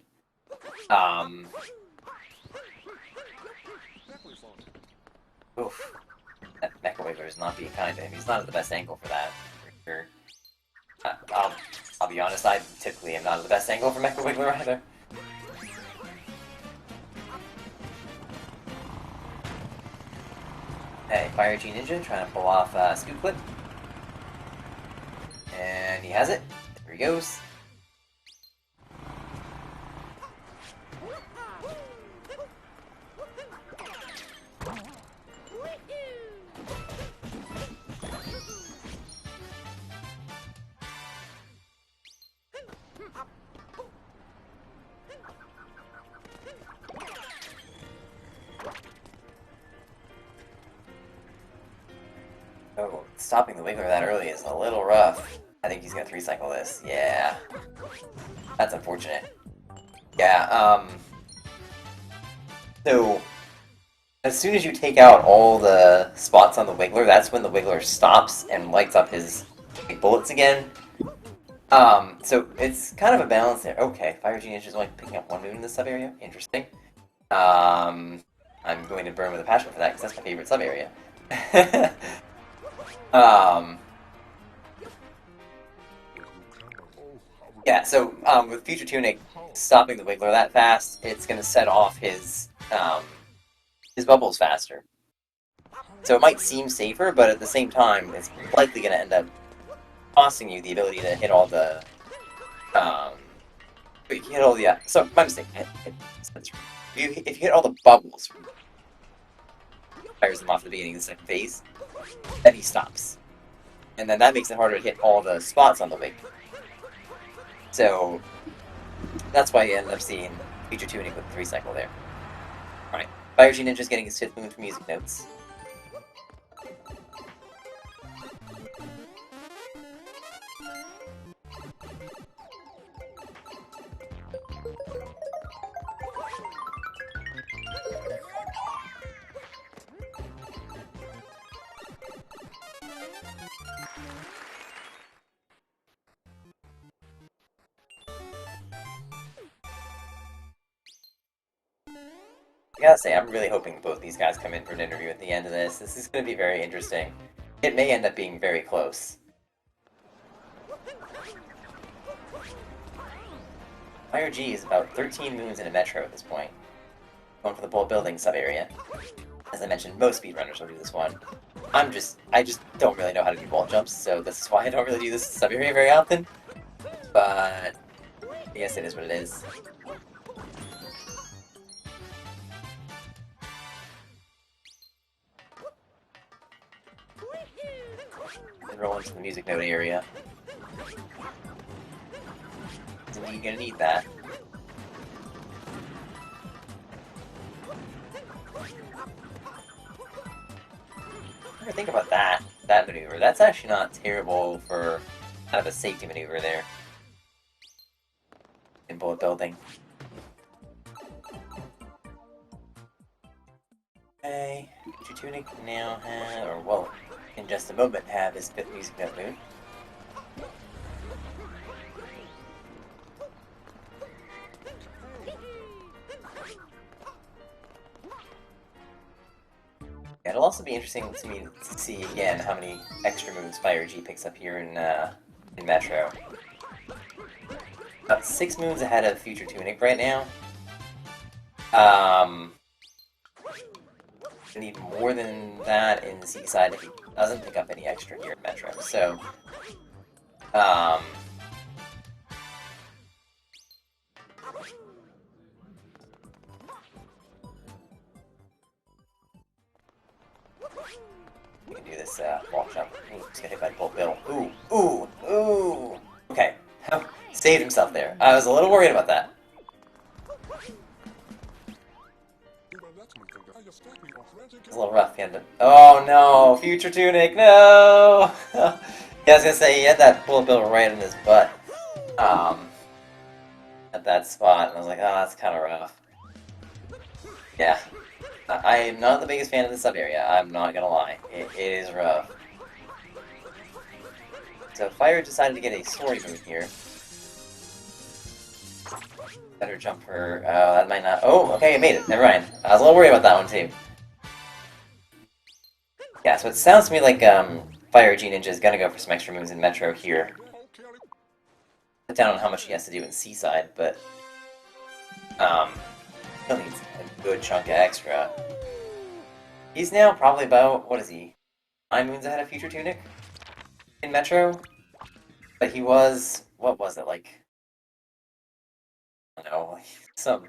Oof. That Mecha Wiggler is not being kind to him. He's not at the best angle for that. For sure. I'll be honest, I typically am not at the best angle for Mecha Wiggler either. Hey, FireGNinja trying to pull off Scoop Clip. And he has it. There he goes. Oh, stopping the Wiggler that early is a little rough. I think he's gonna 3-cycle this. Yeah. That's unfortunate. Yeah, so, as soon as you take out all the spots on the Wiggler, that's when the Wiggler stops and lights up his bullets again. So it's kind of a balance there. Okay, FireGNinja is only picking up one moon in this sub-area. Interesting. I'm going to burn with a passion for that, because that's my favorite sub-area. Yeah, so with FutureTunic stopping the Wiggler that fast, it's going to set off his bubbles faster. So it might seem safer, but at the same time, it's likely going to end up costing you the ability to hit all the so my mistake. If you hit all the bubbles, fires them off at the beginning of the second phase, then he stops. And then that makes it harder to hit all the spots on the wig. So that's why you end up seeing FutureTunic with 3-cycle there. Alright, FireGNinja's getting his 5th moon for music notes. I gotta say, I'm really hoping both these guys come in for an interview at the end of this. This is going to be very interesting. It may end up being very close. FireG is about 13 moons in a metro at this point. Going for the bullet building sub-area. As I mentioned, most speedrunners will do this one. I just don't really know how to do wall jumps, so this is why I don't really do this sub-area very often. But I guess it is what it is. And roll into the music note area. So you're gonna need that. I think about that maneuver. That's actually not terrible for kind of a safety maneuver there in bullet building. Okay, FutureTunic now have, or well, in just a moment have his 5th music note moon. Yeah, it'll also be interesting to me to see again how many extra moves FireG picks up here in Metro. About 6 moons ahead of FutureTunic right now. I need more than that in the Seaside if he doesn't pick up any extra here in Metro. So, we can do this wall jump. Ooh, just get hit by the bullet bill. Ooh, ooh, ooh. Okay, saved himself there. I was a little worried about that. It's a little rough. He had to... Oh no! FutureTunic, no! Yeah, I was gonna say, he had that bullet bill right in his butt. At that spot, and I was like, oh, that's kind of rough. Yeah. I am not the biggest fan of the sub area, I'm not gonna lie. It is rough. So Fire decided to get a story move here. Better jump her. That might not. Oh, okay, it made it. Never mind. I was a little worried about that one too. Yeah, so it sounds to me like FireGNinja is gonna go for some extra moves in Metro here. Put down on how much he has to do in Seaside, but still needs a good chunk of extra. He's now probably about, what is he? 9 moons ahead of FutureTunic in Metro? But he was, what was it, like, I don't know, some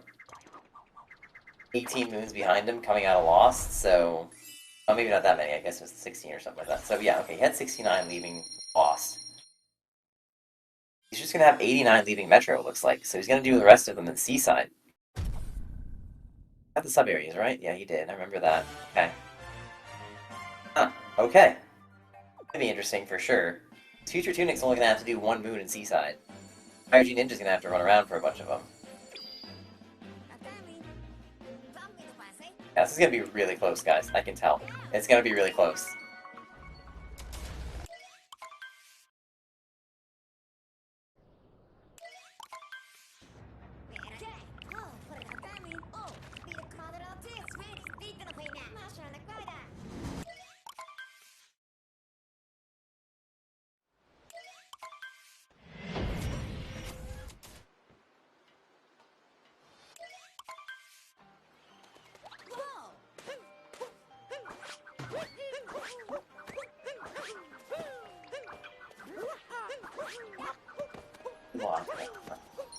18 moons behind him coming out of Lost, so, oh, maybe not that many, I guess it was 16 or something like that. So yeah, okay, he had 69 leaving Lost. He's just gonna have 89 leaving Metro, it looks like, so he's gonna do the rest of them in Seaside. Got the sub areas, right? Yeah, he did, I remember that. Okay. Huh, okay. That'd be interesting for sure. FutureTunic's only gonna have to do 1 moon in Seaside. FireGNinja's gonna have to run around for a bunch of them. Yeah, this is gonna be really close, guys. I can tell. It's gonna be really close.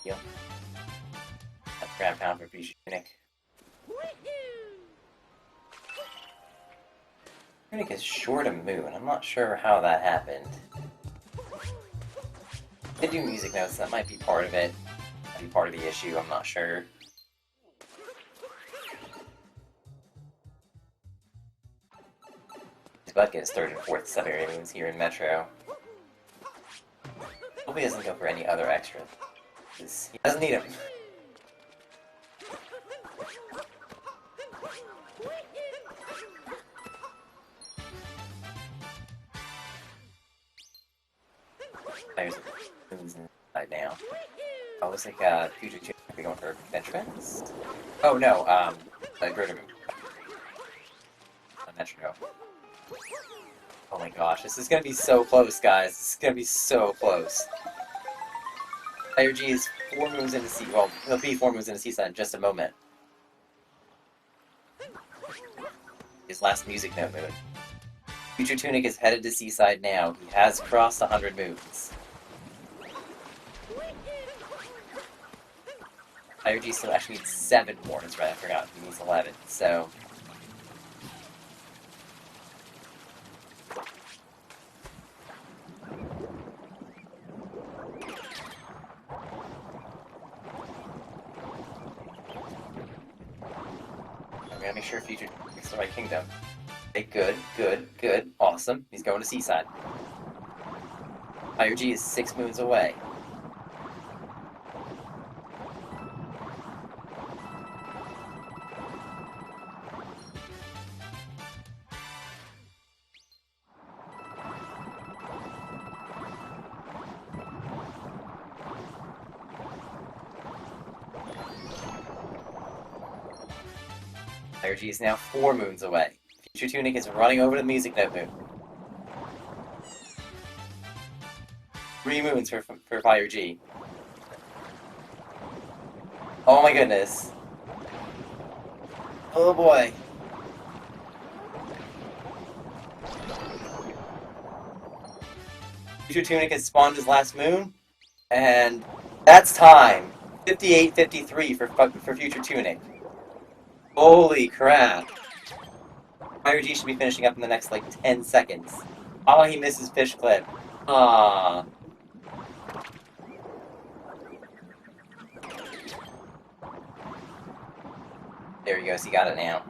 Yep. That's ground pound for FutureTunic. FutureTunic is short a moon. I'm not sure how that happened. They do music notes, that might be part of it. Might be part of the issue, I'm not sure. He's about to get his 3rd and 4th sub-area moons here in Metro. Hope he doesn't go for any other extra. He doesn't need them. There's moons inside now. Oh, looks like FutureTunic might be going for Ventrance? Oh no, a Greater Moon. Metro. Oh my gosh, this is gonna be so close, guys. This is gonna be so close. FireG is 4 moves into Seaside. Well, he'll be 4 moves into Seaside in just a moment. His last music note moon. FutureTunic is headed to Seaside now. He has crossed 100 moons. FireG still actually needs 7 more. That's right, I forgot. He needs 11. So. I'm gonna make sure FutureTunic picks the right kingdom. Okay, good, good, good, awesome. He's going to Seaside. FireG is 6 moons away. FireG is now 4 moons away. FutureTunic is running over to the music note moon. 3 moons for FireG. Oh my goodness. Oh boy. FutureTunic has spawned his last moon, and that's time. 58-53 for FutureTunic. Holy crap. FireG should be finishing up in the next, like, 10 seconds. Oh, he misses fish clip. Ah. There he goes, he got it now.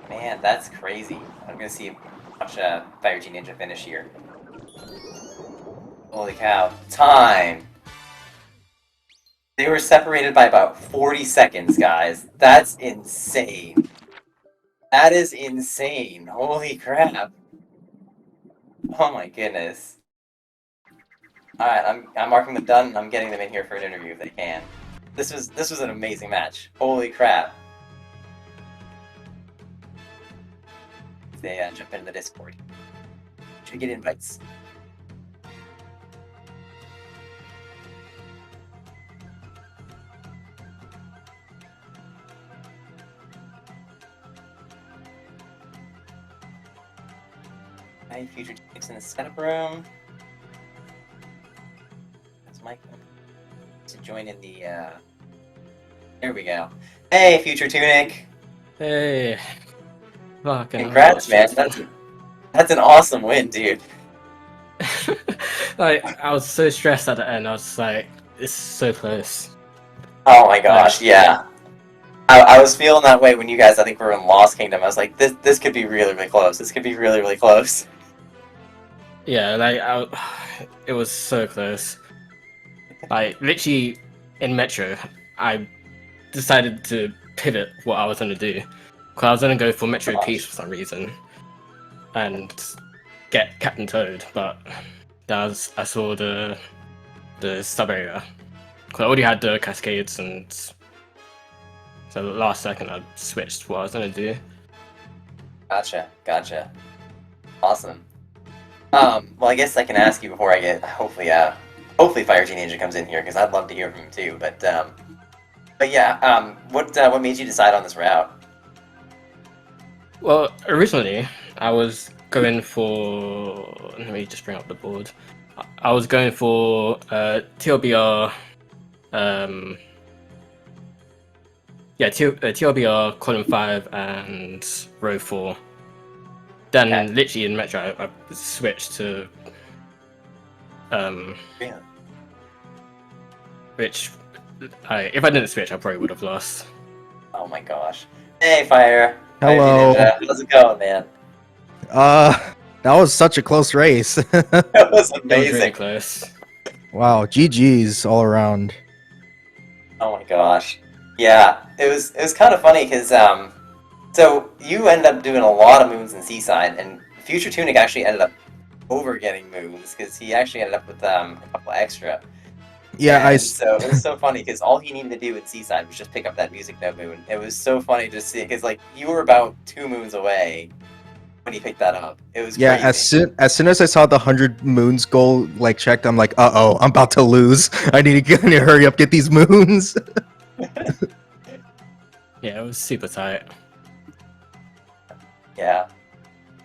Man, that's crazy. I'm gonna watch FireGNinja finish here. Holy cow. Time! They were separated by about 40 seconds, guys. That's insane. That is insane. Holy crap. Oh my goodness. Alright, I'm marking them done, and I'm getting them in here for an interview if they can. This was an amazing match. Holy crap. They jump into the Discord. Should we get invites? Hi, FutureTunic's in the setup room. That's Mike. To join in the, There we go. Hey, FutureTunic! Hey. Fucking Congrats, man. That's an awesome win, dude. Like, I was so stressed at the end. I was just like, it's so close. Oh my gosh, yeah. I was feeling that way when you guys, I think, were in Lost Kingdom. I was like, this could be really, really close. This could be really, really close. Yeah, like, it was so close. Like, literally, in Metro, I decided to pivot what I was going to do. Because I was going to go for Metro Peace for some reason. And get Captain Toad, but I saw the sub area. Because I already had the Cascades, and so the last second I switched what I was going to do. Gotcha. Awesome. Well, I guess I can ask you before I get, hopefully FireGNinja comes in here, because I'd love to hear from him too, but yeah, what made you decide on this route? Well, originally, I was going for... Let me just bring up the board. I was going for TLBR... TLBR, column 5, and row 4. Then, Okay. literally in Metro, I switched to... Yeah. Which... if I didn't switch, I probably would have lost. Oh my gosh. Hey, Fire! Hello. FireGNinja. How's it going, man? That was such a close race. That was It was really amazing. close. Wow, GG's all around. Oh my gosh. Yeah, it was kind of funny because so you ended up doing a lot of moons in Seaside, and FutureTunic actually ended up over getting moons because he actually ended up with a couple extra. Yeah, And so it was so funny because all he needed to do in Seaside was just pick up that music note moon. It was so funny to see because like you were about 2 moons away when he picked that up. It was yeah. crazy. As soon as I saw the 100 moons goal like checked, I'm like, uh-oh, I'm about to lose. I need to hurry up, get these moons. Yeah, it was super tight. Yeah.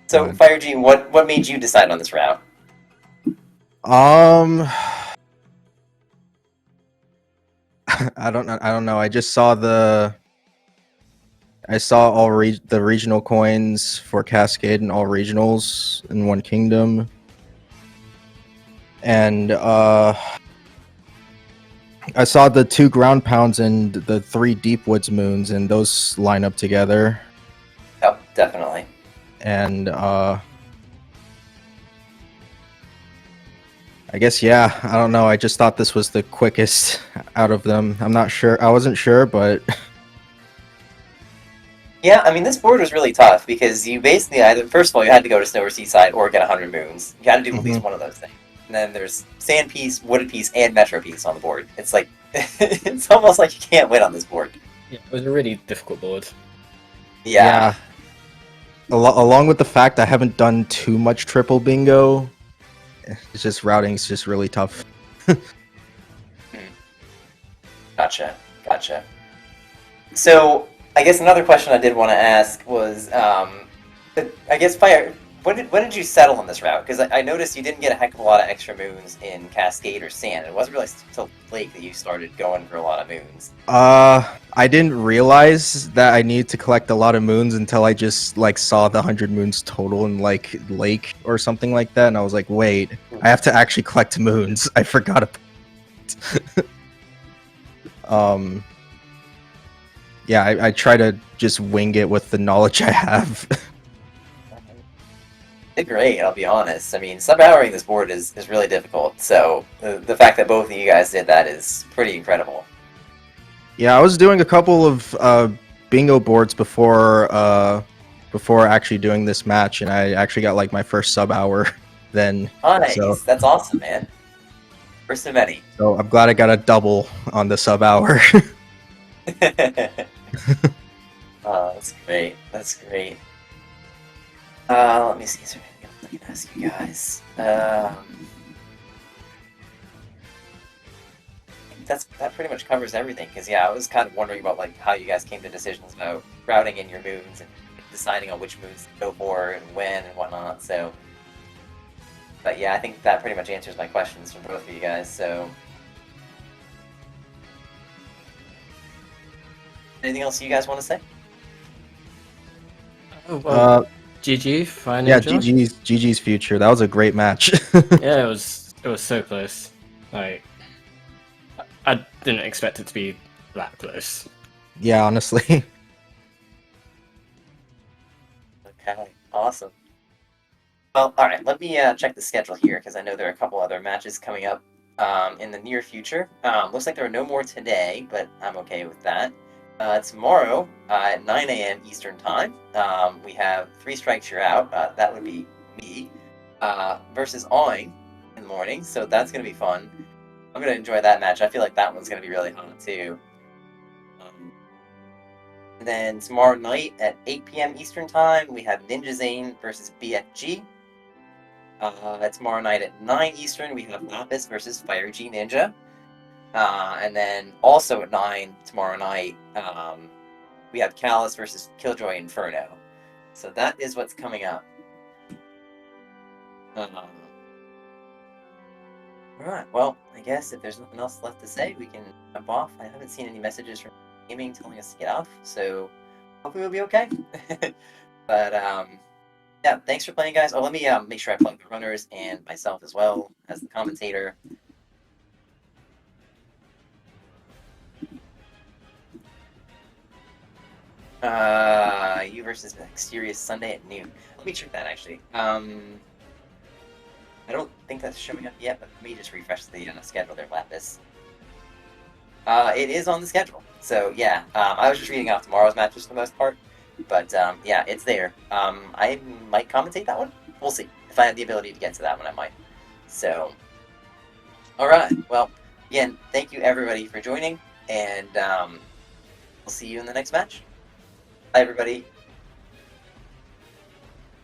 So Fine. FireG, what made you decide on this route? I don't know. I just saw the regional coins for Cascade and all regionals in one kingdom, and I saw the 2 ground pounds and the 3 deep woods moons, and those line up together. Oh, definitely. And I guess, yeah, I don't know. I just thought this was the quickest out of them. I'm not sure. I wasn't sure, but Yeah, I mean, this board was really tough because you basically either, first of all, you had to go to Snow or Seaside or get 100 moons. You had to do at least one of those things. And then there's Sand Piece, Wooded Piece, and Metro Piece on the board. It's like, it's almost like you can't win on this board. Yeah, it was a really difficult board. Yeah. Along with the fact I haven't done too much triple bingo, it's just routing's just really tough. Gotcha. So, I guess another question I did want to ask was, I guess, Fire, when did you settle on this route? Because I noticed you didn't get a heck of a lot of extra moons in Cascade or Sand. It wasn't really until Lake that you started going for a lot of moons. I didn't realize that I needed to collect a lot of moons until I just like saw the 100 moons total in like Lake or something like that, and I was like, wait, I have to actually collect moons. I forgot about perfect. Yeah, I try to just wing it with the knowledge I have. Did great, I'll be honest. I mean, sub-powering this board is really difficult, so the fact that both of you guys did that is pretty incredible. Yeah, I was doing a couple of bingo boards before actually doing this match, and I actually got like my first sub hour then. Nice, So that's awesome, man. First of many. so I'm glad I got a double on the sub hour. Oh, that's great. That's great. Let me see. Is there anything else I can ask you guys? That pretty much covers everything. Because yeah, I was kind of wondering about like how you guys came to decisions about routing in your moves and deciding on which moves to go for and when and whatnot. So, but yeah, I think that pretty much answers my questions from both of you guys. So, anything else you guys want to say? Oh, well, GG, Yeah, FireGNinja. GG's future. That was a great match. Yeah, it was so close. Like, I didn't expect it to be that close. Yeah, honestly. Okay, awesome. Well, all right. Let me check the schedule here because I know there are a couple other matches coming up in the near future. Looks like there are no more today, but I'm okay with that. Tomorrow at 9 a.m. Eastern Time, we have Three Strikes You're Out. That would be me versus Awing in the morning, so that's going to be fun. I'm going to enjoy that match. I feel like that one's going to be really fun, too. And then tomorrow night at 8 p.m. Eastern Time, we have Ninja Zane versus BFG. Tomorrow night at 9 Eastern, we have Lapis versus FireGNinja. And then also at 9 tomorrow night, we have Callus versus Killjoy Inferno. So that is what's coming up. Alright, well, I guess if there's nothing else left to say, we can jump off. I haven't seen any messages from gaming telling us to get off, so hopefully we'll be okay. But, yeah, thanks for playing, guys. Oh, let me make sure I plug the runners and myself as well as the commentator. You versus Mysterious Sunday at noon. Let me check that, actually. I don't think that's showing up yet, but let me just refresh the schedule there, Lapis. It is on the schedule. So, yeah, I was just reading off tomorrow's matches for the most part. But, yeah, it's there. I might commentate that one. We'll see. If I have the ability to get to that one, I might. So, alright. Well, again, thank you everybody for joining, and we'll see you in the next match. Bye, everybody.